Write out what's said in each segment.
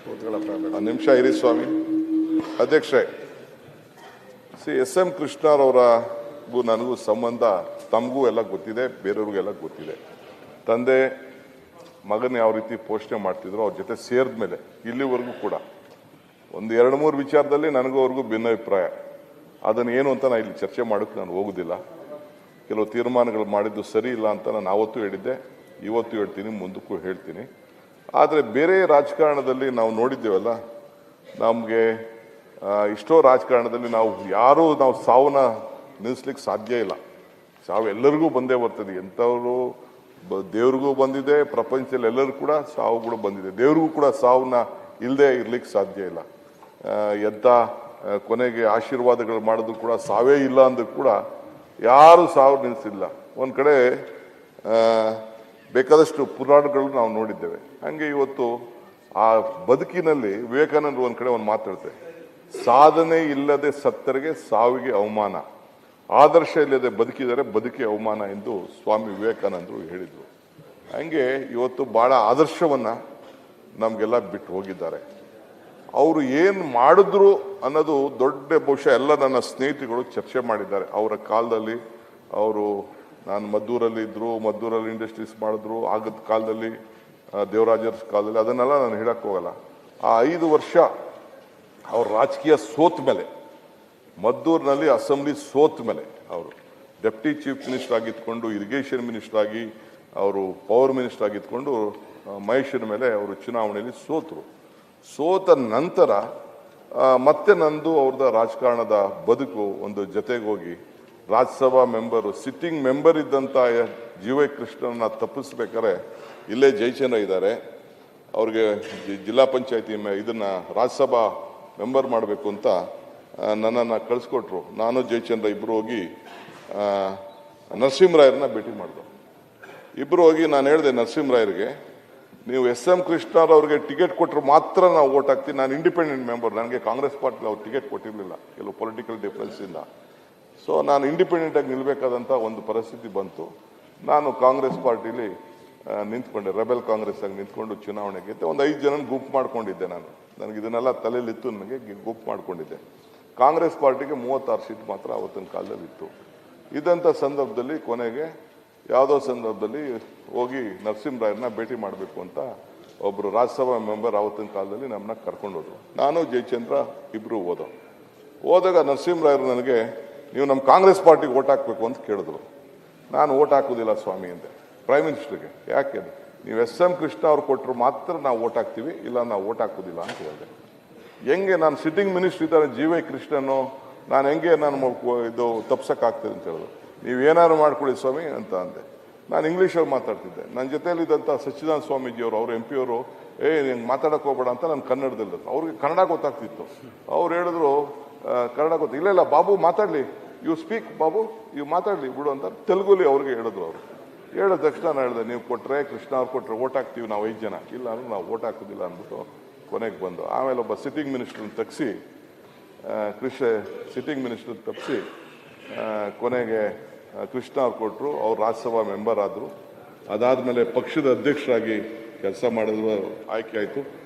ನಿಮಿಷ ಇರಿ ಸ್ವಾಮಿ ಅಧ್ಯಕ್ಷರೇ. ಎಸ್ ಎಂ ಕೃಷ್ಣರವರಿಗೂ ನನಗೂ ಸಂಬಂಧ ತಮಗೂ ಎಲ್ಲ ಗೊತ್ತಿದೆ, ಬೇರೆಯವ್ರಿಗೆಲ್ಲ ಗೊತ್ತಿದೆ. ತಂದೆ ಮಗನ ಯಾವ ರೀತಿ ಪೋಷಣೆ ಮಾಡ್ತಿದ್ರು ಅವ್ರ ಜೊತೆ ಸೇರಿದ ಮೇಲೆ ಇಲ್ಲಿವರೆಗೂ ಕೂಡ ಒಂದು 2-3 ವಿಚಾರದಲ್ಲಿ ನನಗೂ ಅವ್ರಿಗೂ ಭಿನ್ನಾಭಿಪ್ರಾಯ. ಅದನ್ನು ಏನು ಅಂತ ನಾನು ಇಲ್ಲಿ ಚರ್ಚೆ ಮಾಡೋಕ್ಕೆ ನಾನು ಹೋಗೋದಿಲ್ಲ. ಕೆಲವು ತೀರ್ಮಾನಗಳು ಮಾಡಿದ್ದು ಸರಿ ಇಲ್ಲ ಅಂತ ನಾನು ಆವತ್ತೂ ಹೇಳಿದ್ದೆ, ಇವತ್ತು ಹೇಳ್ತೀನಿ, ಮುಂದಕ್ಕೂ ಹೇಳ್ತೀನಿ. ಆದರೆ ಬೇರೆ ರಾಜಕಾರಣದಲ್ಲಿ ನಾವು ನೋಡಿದ್ದೇವಲ್ಲ, ನಮಗೆ ಇಷ್ಟೋ ರಾಜಕಾರಣದಲ್ಲಿ ನಾವು ಸಾವನ್ನ ನಿಲ್ಲಿಸ್ಲಿಕ್ಕೆ ಸಾಧ್ಯ ಇಲ್ಲ. ಸಾವು ಎಲ್ಲರಿಗೂ ಬಂದೇ ಬರ್ತದೆ. ಎಂಥವರು ದೇವ್ರಿಗೂ ಬಂದಿದೆ, ಪ್ರಪಂಚದಲ್ಲಿ ಎಲ್ಲರೂ ಕೂಡ ಸಾವುಗಳು ಬಂದಿದೆ. ದೇವ್ರಿಗೂ ಕೂಡ ಸಾವನ್ನ ಇಲ್ಲದೆ ಇರ್ಲಿಕ್ಕೆ ಸಾಧ್ಯ ಇಲ್ಲ. ಎಂಥ ಕೊನೆಗೆ ಆಶೀರ್ವಾದಗಳು ಮಾಡಿದ್ರು ಕೂಡ ಸಾವೇ ಇಲ್ಲ ಅಂದ್ರೂ ಕೂಡ ಯಾರು ಸಾವು ನಿಲ್ಲಿಸಿಲ್ಲ. ಒಂದು ಕಡೆ ಬೇಕಾದಷ್ಟು ಪುರಾಣಗಳು ನಾವು ನೋಡಿದ್ದೇವೆ. ಹಾಗೆ ಇವತ್ತು ಆ ಬದುಕಿನಲ್ಲಿ ವಿವೇಕಾನಂದರು ಒಂದು ಕಡೆ ಒಂದು ಮಾತಾಡ್ತಾರೆ, ಸಾಧನೆ ಇಲ್ಲದೆ ಸತ್ತರಿಗೆ ಸಾವಿಗೆ ಅವಮಾನ, ಆದರ್ಶ ಇಲ್ಲದೆ ಬದುಕಿದರೆ ಬದುಕಿ ಅವಮಾನ ಎಂದು ಸ್ವಾಮಿ ವಿವೇಕಾನಂದರು ಹೇಳಿದರು. ಹಂಗೆ ಇವತ್ತು ಬಹಳ ಆದರ್ಶವನ್ನ ನಮಗೆಲ್ಲ ಬಿಟ್ಟು ಹೋಗಿದ್ದಾರೆ. ಅವರು ಏನು ಮಾಡಿದ್ರು ಅನ್ನೋದು ದೊಡ್ಡ ಬಹುಶಃ ಎಲ್ಲ ನನ್ನ ಸ್ನೇಹಿತರುಗಳು ಚರ್ಚೆ ಮಾಡಿದ್ದಾರೆ. ಅವರ ಕಾಲದಲ್ಲಿ ನಾನು ಮದ್ದೂರಲ್ಲಿ ಇದ್ರು, ಮದ್ದೂರಲ್ಲಿ ಇಂಡಸ್ಟ್ರೀಸ್ ಮಾಡಿದ್ರು, ಆಗದ ಕಾಲದಲ್ಲಿ ದೇವರಾಜರ ಕಾಲದಲ್ಲಿ, ಅದನ್ನೆಲ್ಲ ನಾನು ಹೇಳಕ್ಕೆ ಹೋಗಲ್ಲ. ಆ 5 ವರ್ಷ ಅವ್ರ ರಾಜಕೀಯ ಸೋತ ಮೇಲೆ, ಮದ್ದೂರಿನಲ್ಲಿ ಅಸೆಂಬ್ಲಿ ಸೋತ ಮೇಲೆ ಅವರು ಡೆಪ್ಟಿ ಚೀಫ್ ಮಿನಿಸ್ಟರ್ ಆಗಿದ್ಕೊಂಡು, ಇರಿಗೇಷನ್ ಮಿನಿಸ್ಟರ್ ಆಗಿ, ಅವರು ಪವರ್ ಮಿನಿಸ್ಟರ್ ಆಗಿದ್ಕೊಂಡು ಮಹೇಶ್ವರ ಮೇಲೆ ಅವರು ಚುನಾವಣೆಯಲ್ಲಿ ಸೋತ ನಂತರ ಮತ್ತೆ ನಂದು ಅವ್ರದ್ದು ರಾಜಕಾರಣದ ಬದುಕು ಒಂದು ಜೊತೆಗೆ ಹೋಗಿ ರಾಜ್ಯಸಭಾ ಮೆಂಬರು, ಸಿಟ್ಟಿಂಗ್ ಮೆಂಬರ್ ಇದ್ದಂಥ ಜಿ.ವೈ. ಕೃಷ್ಣನ ತಪ್ಪಿಸ್ಬೇಕಾದ್ರೆ ಇಲ್ಲೇ ಜಯಚಂದ್ರ ಇದ್ದಾರೆ, ಅವ್ರಿಗೆ ಜಿಲ್ಲಾ ಪಂಚಾಯತಿ ಇದನ್ನ ರಾಜ್ಯಸಭಾ ಮೆಂಬರ್ ಮಾಡಬೇಕು ಅಂತ ನನ್ನನ್ನು ಕಳಿಸ್ಕೊಟ್ರು. ನಾನು ಜಯಚಂದ್ರ ಇಬ್ಬರು ಹೋಗಿ ನರಸಿಂಹರಾಯರನ್ನ ಭೇಟಿ ಮಾಡಿದ್ರು. ಇಬ್ಬರು ಹೋಗಿ ನಾನು ಹೇಳಿದೆ ನರಸಿಂಹರಾಯರಿಗೆ, ನೀವು ಎಸ್ ಎಂ ಕೃಷ್ಣರವ್ರಿಗೆ ಟಿಕೆಟ್ ಕೊಟ್ಟರು ಮಾತ್ರ ನಾವು ಓಟ್ ಹಾಕ್ತೀವಿ, ನಾನು ಇಂಡಿಪೆಂಡೆಂಟ್ ಮೆಂಬರ್, ನನಗೆ ಕಾಂಗ್ರೆಸ್ ಪಾರ್ಟಿ ಅವ್ರು ಟಿಕೆಟ್ ಕೊಟ್ಟಿರಲಿಲ್ಲ ಕೆಲವು ಪೊಲಿಟಿಕಲ್ ಡಿಫ್ರೆನ್ಸಿಂದ. ಸೊ ನಾನು ಇಂಡಿಪೆಂಡೆಂಟ್ ಆಗಿ ನಿಲ್ಬೇಕಾದಂಥ ಒಂದು ಪರಿಸ್ಥಿತಿ ಬಂತು. ನಾನು ಕಾಂಗ್ರೆಸ್ ಪಾರ್ಟಿಲಿ ನಿಂತ್ಕೊಂಡೆ, ರೆಬೆಲ್ ಕಾಂಗ್ರೆಸ್ ಆಗಿ ನಿಂತ್ಕೊಂಡು ಚುನಾವಣೆ ಗೆದ್ದೆ. ಒಂದು 5 ಜನ ಗುಂಪು ಮಾಡ್ಕೊಂಡಿದ್ದೆ. ನನಗೆ ಇದನ್ನೆಲ್ಲ ತಲೆಯಲ್ಲಿತ್ತು, ನನಗೆ ಗುಂಪು ಮಾಡ್ಕೊಂಡಿದ್ದೆ. ಕಾಂಗ್ರೆಸ್ ಪಾರ್ಟಿಗೆ 36 ಸೀಟ್ ಮಾತ್ರ ಅವತ್ತಿನ ಕಾಲದಲ್ಲಿ ಇತ್ತು. ಇದಂಥ ಸಂದರ್ಭದಲ್ಲಿ ಕೊನೆಗೆ ಯಾವುದೋ ಸಂದರ್ಭದಲ್ಲಿ ಹೋಗಿ ನರಸಿಂಹರಾಯರನ್ನ ಭೇಟಿ ಮಾಡಬೇಕು ಅಂತ ಒಬ್ಬರು ರಾಜ್ಯಸಭಾ ಮೆಂಬರ್ ಆವತ್ತಿನ ಕಾಲದಲ್ಲಿ ನಮ್ಮನ್ನ ಕರ್ಕೊಂಡು ಹೋದ್ರು. ನಾನು ಜಯಚಂದ್ರ ಇಬ್ಬರು ಹೋದಾಗ ನರಸಿಂಹರಾಯರು ನನಗೆ, ನೀವು ನಮ್ಮ ಕಾಂಗ್ರೆಸ್ ಪಾರ್ಟಿಗೆ ಓಟ್ ಹಾಕಬೇಕು ಅಂತ ಕೇಳಿದ್ರು. ನಾನು ಓಟ್ ಹಾಕೋದಿಲ್ಲ ಸ್ವಾಮಿ ಅಂದೆ ಪ್ರೈಮ್ ಮಿನಿಸ್ಟರ್ಗೆ. ಯಾಕೆ? ನೀವು ಎಸ್ ಎಂ ಕೃಷ್ಣ ಅವ್ರು ಕೊಟ್ಟರು ಮಾತ್ರ ನಾವು ಓಟ್ ಹಾಕ್ತೀವಿ, ಇಲ್ಲ ನಾವು ಓಟ್ ಹಾಕೋದಿಲ್ಲ ಅಂತ ಹೇಳಿದೆ. ಹೆಂಗೆ ನಾನು ಸಿಟ್ಟಿಂಗ್ ಮಿನಿಸ್ಟರ್ ಇದ್ದಾರೆ ಜಿ.ವೈ. ಕೃಷ್ಣನು, ನಾನು ಹೆಂಗೆ ಇದು ತಪ್ಸಕ್ಕಾಗ್ತದೆ ಅಂತ ಹೇಳಿದ್ರು. ನೀವು ಏನಾದ್ರು ಮಾಡ್ಕೊಳ್ಳಿ ಸ್ವಾಮಿ ಅಂತ ಅಂದೆ. ನಾನು ಇಂಗ್ಲೀಷಲ್ಲಿ ಮಾತಾಡ್ತಿದ್ದೆ. ನನ್ನ ಜೊತೆಯಲ್ಲಿದ್ದಂಥ ಸಚ್ಚಿದಾನಂದ ಸ್ವಾಮೀಜಿಯವರು, ಅವ್ರ MP ಅವರು, ಹಿಂಗೆ ಮಾತಾಡಕ್ಕೆ ಹೋಗ್ಬೇಡ ಅಂತ ನಾನು ಕನ್ನಡದಲ್ಲಿ, ಅವ್ರಿಗೆ ಕನ್ನಡ ಗೊತ್ತಾಗ್ತಿತ್ತು. ಅವ್ರು ಹೇಳಿದ್ರು ಕನ್ನಡ ಗೊತ್ತು, ಇಲ್ಲ ಬಾಬು ಮಾತಾಡಲಿ, ಯು ಸ್ಪೀಕ್ ಬಾಬು, ಇವು ಮಾತಾಡಲಿ ಬಿಡು ಅಂತ ತೆಲುಗುಲಿ ಅವ್ರಿಗೆ ಹೇಳಿದ್ರು. ಅವರು ಹೇಳಿದ ತಕ್ಷಣ ನಾನು ಹೇಳಿದೆ, ನೀವು ಕೊಟ್ಟರೆ ಕೃಷ್ಣ ಅವ್ರು ಕೊಟ್ಟರೆ ಓಟ್ ಹಾಕ್ತೀವಿ ನಾವು 5 ಜನ, ಇಲ್ಲ ಅಂದ್ರೆ ನಾವು ಓಟ್ ಹಾಕೋದಿಲ್ಲ ಅಂದ್ಬಿಟ್ಟು ಕೊನೆಗೆ ಬಂದು ಆಮೇಲೆ ಒಬ್ಬ ಸಿಟ್ಟಿಂಗ್ ಮಿನಿಸ್ಟ್ರನ್ನ ತಪ್ಪಿಸಿ ಸಿಟ್ಟಿಂಗ್ ಮಿನಿಸ್ಟರ್ ತಪ್ಪಿಸಿ ಕೊನೆಗೆ ಕೃಷ್ಣ ಅವ್ರು ಕೊಟ್ಟರು. ಅವ್ರು ರಾಜ್ಯಸಭಾ ಮೆಂಬರ್ ಆದರು. ಅದಾದಮೇಲೆ ಪಕ್ಷದ ಅಧ್ಯಕ್ಷರಾಗಿ ಕೆಲಸ ಮಾಡಿದ್ರು, ಆಯ್ಕೆ ಆಯಿತು.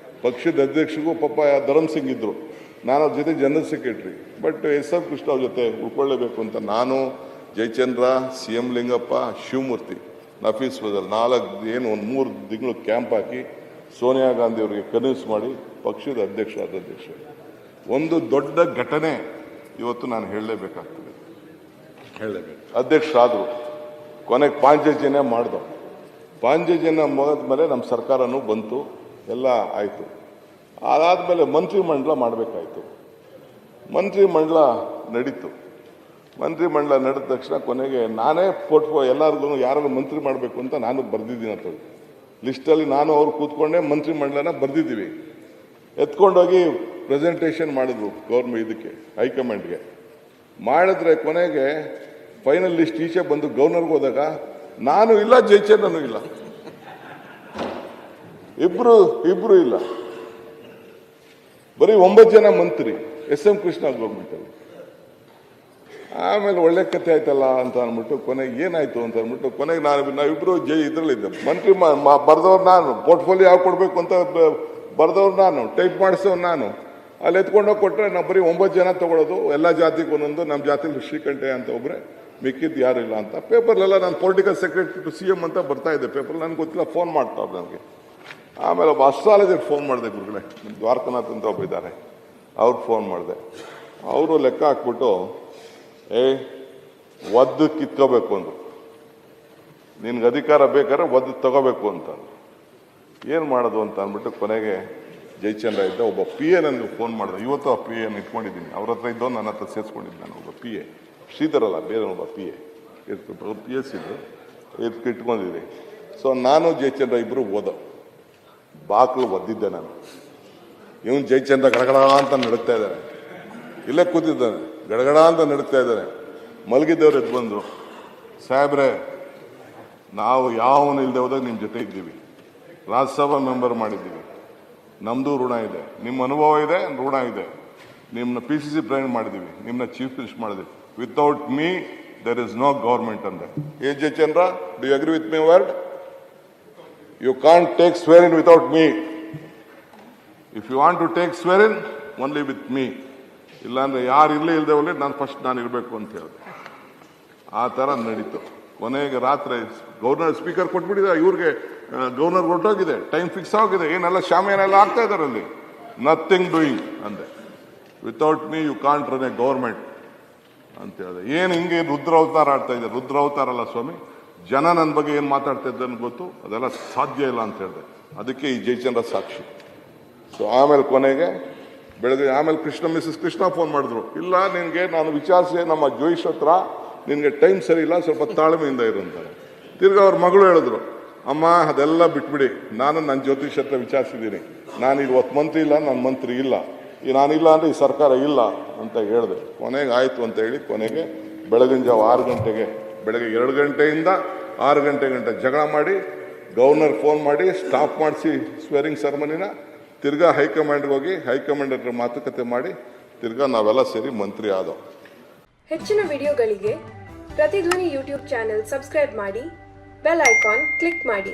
ಪಕ್ಷದ ಅಧ್ಯಕ್ಷರಿಗೂ ಪಾಪ ಧರಮ್ ಸಿಂಗ್ ಇದ್ದರು, ನಾನು ಅವ್ರ ಜೊತೆ general secretary. But S M Krishna ಅವ್ರ ಜೊತೆ ಉಳ್ಕೊಳ್ಳೇಬೇಕು ಅಂತ ನಾನು, ಜಯಚಂದ್ರ, CM ಲಿಂಗಪ್ಪ, ಶಿವಮೂರ್ತಿ, ನಫೀಸ್ ಫಜಲ್ 1 3 ತಿಂಗಳು ಕ್ಯಾಂಪ್ ಹಾಕಿ ಸೋನಿಯಾ ಗಾಂಧಿ ಅವರಿಗೆ ಕನ್ವಿನ್ಸ್ ಮಾಡಿ ಪಕ್ಷದ ಅಧ್ಯಕ್ಷ. ಒಂದು ದೊಡ್ಡ ಘಟನೆ ಇವತ್ತು ನಾನು ಹೇಳಲೇಬೇಕಾಗ್ತದೆ. ಅಧ್ಯಕ್ಷರಾದರು, ಕೊನೆಗೆ ಪಾಂಚಜನ್ಯ ಮಾಡಿದವು. ಪಾಂಚಜನ್ಯ ಮುಗಿದ್ಮೇಲೆ ನಮ್ಮ ಸರ್ಕಾರನೂ ಬಂತು, ಎಲ್ಲ ಆಯಿತು. ಅದಾದಮೇಲೆ ಮಂತ್ರಿಮಂಡಲ ಮಾಡಬೇಕಾಯ್ತು. ಮಂತ್ರಿಮಂಡಲ ನಡೀತು. ಮಂತ್ರಿಮಂಡಲ ನಡೆದ ತಕ್ಷಣ ಕೊನೆಗೆ ನಾನೇ ಎಲ್ಲರಿಗೂ ಯಾರು ಮಂತ್ರಿ ಮಾಡಬೇಕು ಅಂತ ನಾನು ಬರೆದಿದ್ದೀನಿ ಅಂತ ಲಿಸ್ಟಲ್ಲಿ ನಾನು ಅವ್ರು ಕೂತ್ಕೊಂಡೆ ಮಂತ್ರಿಮಂಡಲನ ಬರೆದಿದ್ದೀವಿ. ಎತ್ಕೊಂಡೋಗಿ ಪ್ರೆಸೆಂಟೇಷನ್ ಮಾಡಿದ್ರು ಗೌರ್ಮೆಂಟ್ ಇದಕ್ಕೆ, ಹೈಕಮಾಂಡ್ಗೆ ಮಾಡಿದ್ರೆ ಕೊನೆಗೆ ಫೈನಲ್ ಲಿಸ್ಟ್ ಈಚೆ ಬಂದು ಗವರ್ನರ್ಗೆ ಹೋದಾಗ ನಾನು ಇಲ್ಲ, ಜಯಚಂದ್ರನೂ ಇಲ್ಲ, ಇಬ್ರು ಇಲ್ಲ, ಬರೀ 9 ಜನ ಮಂತ್ರಿ ಎಸ್ ಎಂ ಕೃಷ್ಣ ಗೌರ್ಮೆಂಟಲ್ಲಿ. ಆಮೇಲೆ ಒಳ್ಳೆ ಕಥೆ ಆಯ್ತಲ್ಲ ಅಂತ ಅಂದ್ಬಿಟ್ಟು ಕೊನೆಗೆ ಏನಾಯ್ತು ಅಂತ ಅಂದ್ಬಿಟ್ಟು ಕೊನೆಗೆ ನಾವಿಬ್ರು ಇದ್ರಲ್ಲಿದ್ದೆ. ಮಂತ್ರಿ ಬರೆದವ್ರು ನಾನು ಪೋರ್ಟ್ಫೋಲಿಯೋ ಯಾವ ಕೊಡಬೇಕು ಅಂತ ಬರೆದವ್ರು ನಾನು, ಟೈಪ್ ಮಾಡಿಸೋರು ನಾನು. ಅಲ್ಲಿ ಎತ್ಕೊಂಡೋಗಿ ಕೊಟ್ಟರೆ ನಾವು ಬರೀ 9 ಜನ ತೊಗೊಳೋದು, ಎಲ್ಲ ಜಾತಿಗೆ ಒಂದೊಂದು. ನಮ್ಮ ಜಾತಿಲಿ ಶ್ರೀಕಂಠಯ್ಯ ಅಂತ ಒಬ್ಬರೇ, ಮಿಕ್ಕಿದ್ದು ಯಾರು ಇಲ್ಲ ಅಂತ. ಪೇಪರ್ಲೆಲ್ಲ ನಾನು ಪೊಲಿಟಿಕಲ್ ಸೆಕ್ರೆಟರಿ ಟು CM ಅಂತ ಬರ್ತಾ ಇದ್ದೆ ಪೇಪರ್. ನನಗೆ ಗೊತ್ತಿಲ್ಲ, ಫೋನ್ ಮಾಡ್ತಾರೆ ನನಗೆ. ಆಮೇಲೆ ಒಬ್ಬ ಅಸ್ಟ್ರಾಲಜರ್ ಫೋನ್ ಮಾಡಿದೆ, ಗುರುಗಳೇ, ದ್ವಾರಕನಾಥ್ ಅಂತ ಒಬ್ಬ ಇದ್ದಾರೆ, ಅವ್ರಿಗೆ ಫೋನ್ ಮಾಡಿದೆ. ಅವರು ಲೆಕ್ಕ ಹಾಕ್ಬಿಟ್ಟು ಒದ್ದು ಕಿತ್ಕೋಬೇಕು ಅಂದರು. ನಿನ್ಗೆ ಅಧಿಕಾರ ಬೇಕಾದ್ರೆ ಒದ್ದು ತಗೋಬೇಕು ಅಂತ. ಏನು ಮಾಡೋದು ಅಂತ ಅಂದ್ಬಿಟ್ಟು ಕೊನೆಗೆ ಜಯಚಂದ್ರ ಇದ್ದ ಒಬ್ಬ PA ನನಗೆ ಫೋನ್ ಮಾಡಿದೆ. ಇವತ್ತು ಆ PA ಇಟ್ಕೊಂಡಿದ್ದೀನಿ, ಅವ್ರ ಹತ್ರ ಇದ್ದೋ ನನ್ನ ಹತ್ರ ಸೇರಿಸ್ಕೊಂಡಿದ್ದು. ನಾನು ಒಬ್ಬ PA, ಶ್ರೀಧರ್ ಅಲ್ಲ, ಬೇರೆ ಒಬ್ಬ PA ಇರ್ತಿದ್ರು, ಅವ್ರು PS ಇದ್ರು, ಇಟ್ಕೊಂಡಿದ್ವಿ. ಸೊ ನಾನು ಜಯಚಂದ್ರ ಇಬ್ಬರು ಓದೋ ಬಾಕ್ಲು ಒದ್ದಿದ್ದೆ ನಾನು. ಇವನು ಜಯಚಂದ್ರ ಗಡಗಡ ಅಂತ ನಡುತ್ತಾ ಇದ್ದಾರೆ, ಇಲ್ಲೇ ಕೂತಿದ್ದಾನೆ, ಗಡಗಡ ಅಂತ ನಡುತ್ತಾ ಇದ್ದಾರೆ. ಮಲಗಿದ್ದವ್ರು ಎದ್ದು ಬಂದರು, ಸಾಹೇಬ್ರೆ ನಾವು ಯಾವನು ಇಲ್ಲದೆ ಹೋದಾಗ ನಿಮ್ಮ ಜೊತೆ ಇದ್ದೀವಿ, ರಾಜ್ಯಸಭಾ ಮೆಂಬರ್ ಮಾಡಿದ್ದೀವಿ, ನಮ್ಮದು ಋಣ ಇದೆ, ನಿಮ್ಮ ಅನುಭವ ಇದೆ, ಋಣ ಇದೆ. ನಿಮ್ಮನ್ನ PCC ಪ್ರೆಸಿಡೆಂಟ್ ಮಾಡಿದ್ದೀವಿ, ನಿಮ್ಮನ್ನ ಚೀಫ್ ಮಿನಿಸ್ಟರ್ ಮಾಡಿದ್ದೀವಿ. Without me there is no government ಅಂದೆ. Jayachandra, do you agree with my word? You can't take swear in without me. If you want to take swear in only with me. ಇಲ್ಲಾಂದ್ರೆ ಯಾರು ಇಲ್ಲದೆ ಹೋಗ್ಲಿ, ನಾನು ಇರಬೇಕು ಅಂತ ಹೇಳಿದೆ. ಆ ಥರ ನಡೀತು. ಕೊನೆಗೆ ರಾತ್ರಿ ಗವರ್ನರ್ ಸ್ಪೀಕರ್ ಕೊಟ್ಬಿಟ್ಟಿದೆ ಇವ್ರಿಗೆ, ಗವರ್ನರ್ ಹೊರಟೋಗಿದೆ, ಟೈಮ್ ಫಿಕ್ಸ್ ಆಗಿದೆ, ಏನೆಲ್ಲ ಶಾಮಿಯಾನೆಲ್ಲ ಆಗ್ತಾ ಇದ್ದಾರೆ ಅಲ್ಲಿ. ನಥಿಂಗ್ ಡೂಯಿಂಗ್ ಅಂದೆ. Without me you can't run a government ಅಂತ ಹೇಳಿದೆ. ಏನು ಹಿಂಗೆ ರುದ್ರಾವತಾರ ಆಡ್ತಾ ಇದೆ? ರುದ್ರಾವತಾರ ಅಲ್ಲ ಸ್ವಾಮಿ, ಜನ ನನ್ನ ಬಗ್ಗೆ ಏನು ಮಾತಾಡ್ತಾ ಇದ್ದಾನೆ ಗೊತ್ತು, ಅದೆಲ್ಲ ಸಾಧ್ಯ ಇಲ್ಲ ಅಂತ ಹೇಳಿದೆ. ಅದಕ್ಕೆ ಈ ಜಯಚಂದ್ರ ಸಾಕ್ಷಿ. ಸೊ ಆಮೇಲೆ ಕೊನೆಗೆ ಬೆಳಗ್ಗೆ ಆಮೇಲೆ ಮಿಸಸ್ ಕೃಷ್ಣ ಫೋನ್ ಮಾಡಿದ್ರು. ಇಲ್ಲ, ನಿನಗೆ ನಾನು ವಿಚಾರಿಸಿ ನಮ್ಮ ಜೋಯಿಷ್ ಹತ್ರ, ನಿನಗೆ ಟೈಮ್ ಸರಿ ಇಲ್ಲ, ಸ್ವಲ್ಪ ತಾಳ್ಮೆಯಿಂದ ಇರು ಅಂತಾರೆ. ತಿರ್ಗಿ ಅವ್ರ ಮಗಳು ಹೇಳಿದ್ರು, ಅಮ್ಮ ಅದೆಲ್ಲ ಬಿಟ್ಬಿಡಿ, ನಾನು ನನ್ನ ಜ್ಯೋತಿಷ್ ಹತ್ರ ವಿಚಾರಿಸಿದ್ದೀನಿ, ನಾನು ಇವತ್ತು ಮಂತ್ರಿ ಇಲ್ಲ, ನನ್ನ ಮಂತ್ರಿ ಇಲ್ಲ, ನಾನಿಲ್ಲ ಅಂದರೆ ಈ ಸರ್ಕಾರ ಇಲ್ಲ ಅಂತ ಹೇಳಿದೆ. ಕೊನೆಗೆ ಆಯಿತು ಅಂತ ಹೇಳಿ ಕೊನೆಗೆ ಬೆಳಗಿನ ಜಾವ 6 ಗಂಟೆಗೆ, ಬೆಳಗ್ಗೆ 2 ಗಂಟೆಯಿಂದ 6 ಗಂಟೆ ಜಗಳ ಮಾಡಿ ಗವರ್ನರ್ ಫೋನ್ ಮಾಡಿ ಸ್ಟಾಪ್ ಮಾಡಿಸಿ ಸ್ವೇರಿಂಗ್ ಸೆರೆಮನಿನ. ತಿರ್ಗಾ ಹೈಕಮಾಂಡ್ಗೆ ಹೋಗಿ ಹೈಕಮಾಂಡ್ ಹತ್ರ ಮಾತುಕತೆ ಮಾಡಿ ತಿರ್ಗಾ ನಾವೆಲ್ಲ ಸೇರಿ ಮಂತ್ರಿ ಆದೋ. ಹೆಚ್ಚಿನ ವಿಡಿಯೋಗಳಿಗೆ ಪ್ರತಿಧ್ವನಿ ಯೂಟ್ಯೂಬ್ ಚಾನೆಲ್ ಸಬ್ಸ್ಕ್ರೈಬ್ ಮಾಡಿ, ಬೆಲ್ ಐಕಾನ್ ಕ್ಲಿಕ್ ಮಾಡಿ.